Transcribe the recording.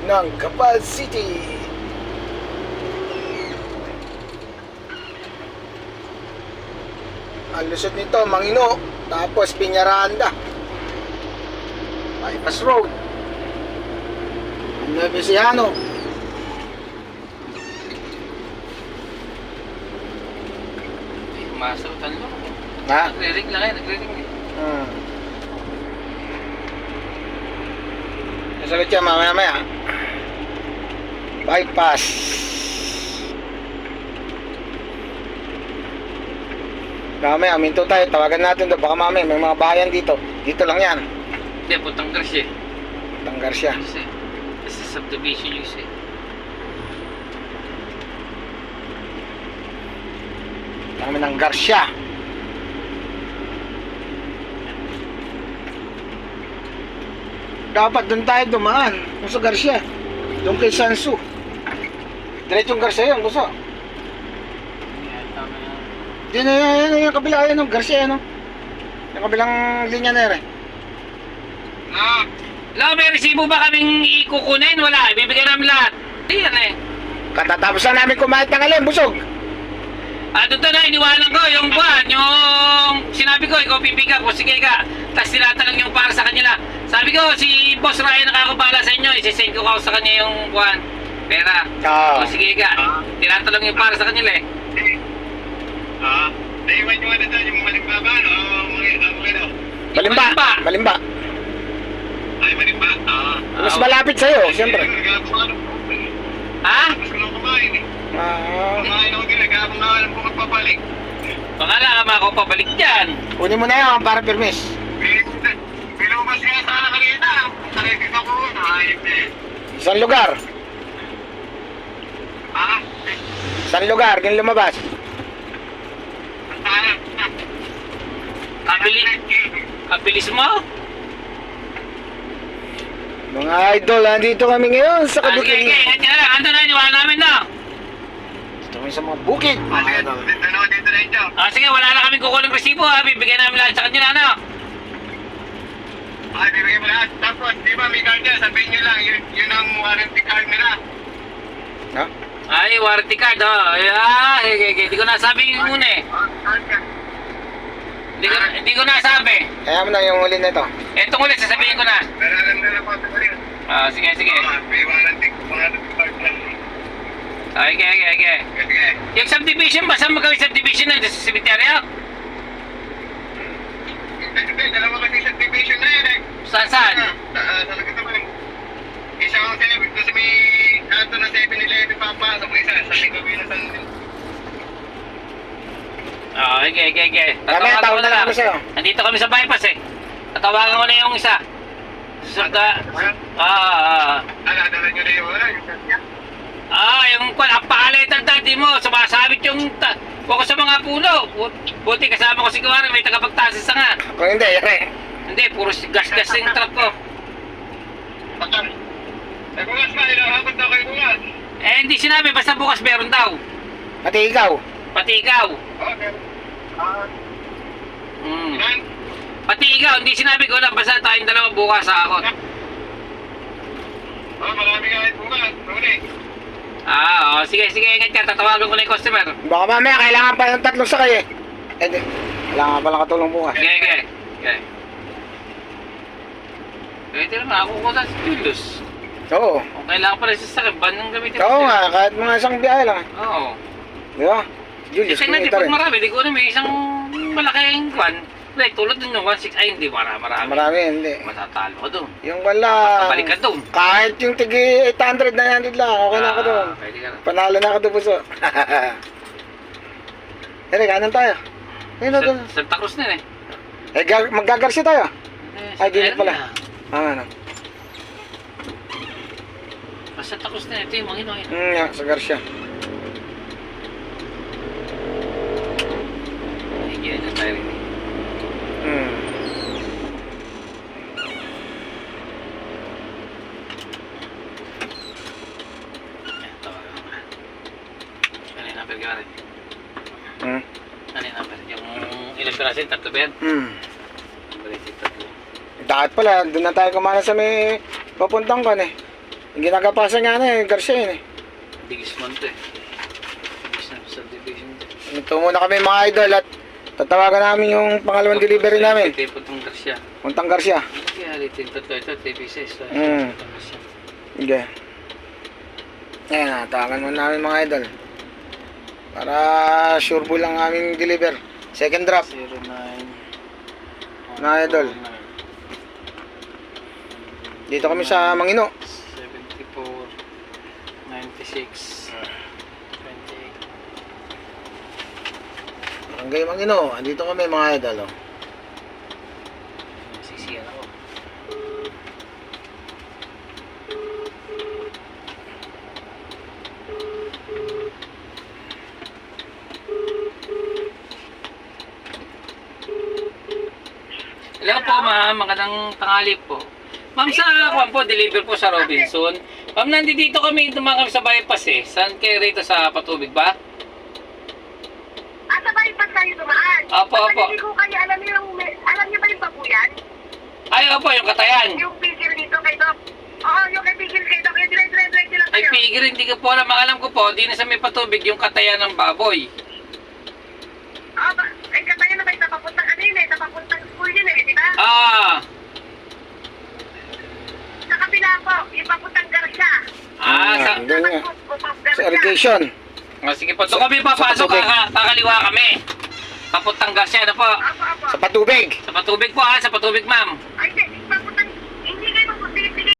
ng Kapal City. Ang lusot nito, Mangino, tapos Piñaranda, Bypass Road, Nueva Ecija. Masutan mo. Ha? Nagre-ring lang eh, nagre-ring eh. Nasagot siya mamaya-maya. Bypass. Mamaya, minto tayo. Tawagan natin doon. Baka mamaya, may mga bayan dito. Dito lang yan. Hindi, Putang Garcia. Tanggar siya. Kasi, subdivision yung isa eh. Kami ng Garcia. Dapat doon tayo dumaan. Kung sa Garcia. Doon kay Sansu. Diretsong Garcia yun. Gusto. Yan, tama na. Yun na yan. Yung kabila. Yan yung Garcia. Yan, yung kabilang linya na yun. Lo, may resibo ba kaming ikukunin? Wala, ibibigay namin lahat. Hindi yan eh. Katatapos na namin kumain tangalin. Busog. Doon na, iniwanan ko yung buwan, yung sinabi ko, ikaw pipick up, o sige ka. Tapos tinatanong yung para sa kanila. Sabi ko, si Boss Ryan nakakabala sa inyo, isisend ko sa kanya yung buwan. Pera. O sige ka. Tinatanong yung para sa kanila eh. Naiwan yung ano doon, yung malimba ba? Malimba. Malimba. Ay, malimba? Mas malapit sa'yo, siyempre. Ha? Mas ko lang kumain eh. Kumain ako din, kaya kung alam ko magpapalik. Baka lang ako pabalik dyan. Kunin mo na yan para permis. Binubas nga sana kanina. Nakikita ko, ayip eh. Saan lugar? Saan lugar? Yung lumabas? Kabilis mo? Mga idol, nandito kami ngayon sa Okay, kabukid. ingat ka lang. Ando na, iniwanan namin na. Dito kami sa mga bukid. Dito na ito. Sige, wala na kaming kukulang resibo ha. Bibigyan namin lahat sa kanila, ano? Ay, bibigyan mo lahat. Tapos, di ba may card niya? Sabihin nyo lang, yun ang warranty card nila. Ha? Ay, warranty card, oh. Hindi ko nasabi yung una eh. Card ka. Hindi ko nasabi. Kaya mo na yung huli na ito. Etong ulit, sasabihin ko na. Pero alam na lang po sa kanila. Sige. May warranty card lang. Sige. Sige. Yung subdivision ba? Saan magawin subdivision na? Sa cemetery? Hindi, dalawa kasi sa division na yun eh. Saan? Sa lagat naman. Isa ang 7, kasi may kanto na 7-Eleven papasok. Isa sa Sigawin na San. Sige. Mamaya, tawag na lang kami sa'yo. Nandito kami sa bypass eh. Tatawagan ko na yung isa. Dala nyo na yung Yung ang palitan dati mo, sumasabit yung focus sa mga puno. Buti kasama ko si Kuwari, may tagapagtasis nga. Kung hindi, yari. Hindi, puro gas-gas yung truck ko. Bukas na, ilahabot na kayo bukas. Hindi sinabi, basta bukas meron daw. Pati ikaw. Pati ikaw. Okay. Pati ikaw, hindi sinabi ko lang, basta tayong dalawa bukas sa ako. Marami kahit bukas. Nuni. Sige, ingat ka, tatawagan ko na yung customer. Baka mamaya, kailangan pa ng tatlong sakay eh. Hindi. Kailangan pa lang katulong bukas. Okay. Pwede naman, ako ko sa Julius. Oo. Kung kailangan pala sa sakit, ban nang gamitin Oo nga, kahit mga isang biyahe lang. Oo. Di ba? Julius, Tingnan din, kumita pag rin. marami, di ko na may isang malaking kwan. Like, tulad din yung 1.6, ay hindi, marami. Marami, hindi. Matatalo ka doon. Yung wala. Balik ka doon. Kahit yung tigi 800 na yan lang, okay na ako doon. Pwede ka na. Panalo na ako doon, puso. Ere, kanan tayo. Ayun na doon. Santa Cruz na eh. Maggagarsi tayo. Ay, di pala. Ano? Santa Cruz na ito yung mga ino. Yeah, sa Garcia. Ay, ganyan na tayo rin. Ano yung number ka rin? Ano yung number? Yung ilang pirasin, tatlo ba yan? Number yung tatlo. Dapat pala, doon na tayo kumana sa may papuntang kan eh. Yung ginagapasan nga na yung Garcia yun eh. Digisman to eh. Digis na subdivision to. Ito muna kami mga idol at tatawagan namin yung pangalawang delivery namin. Ito itong Garcia. Puntang Garcia. Kaya litin to ito, 3 pieces. Sige. Ayan, tawagan muna namin mga idol. Para sure po lang aming deliver. Second drop. 09. Mga idol. Dito kami sa Mangino. 74. 96. 28. Barangay Mangino. Andito kami mga idol. Oh. Sisiyan ako. Hello po ma'am, magandang tanghali po. Ma'am, sa kuwan po, deliver po sa Robinson. Ma'am, nandito kami, dumaan kami sa bypass eh. Saan kayo rito, sa Patubig ba? Sa bypass tayo dumaan. Opo, opo. Hindi ko kaya alam niyo ba yung babuyan? Ay, opo, yung Katayan. Yung pigil dito kay Doc. Oo, yung kay pigil kay Doc. Yung dire-diretso lang Ay, kayo. pigil, hindi ko po alam. Ang alam ko po, di na sa may Patubig, yung Katayan ng baboy. Ay, katayan na ba yung napapuntang kanina eh. Napapuntang school yun eh, di ba? Ah, Sa kabila po, yung papuntang Garcia. sa... Doon nga. Sa irrigation. Sige po, doon kami papasok, Patubig. kakaliwa kami. Papuntang Garcia na po. Opo, opo. Sa Patubig. Sa Patubig po ha, sa Patubig ma'am. Ay, hindi.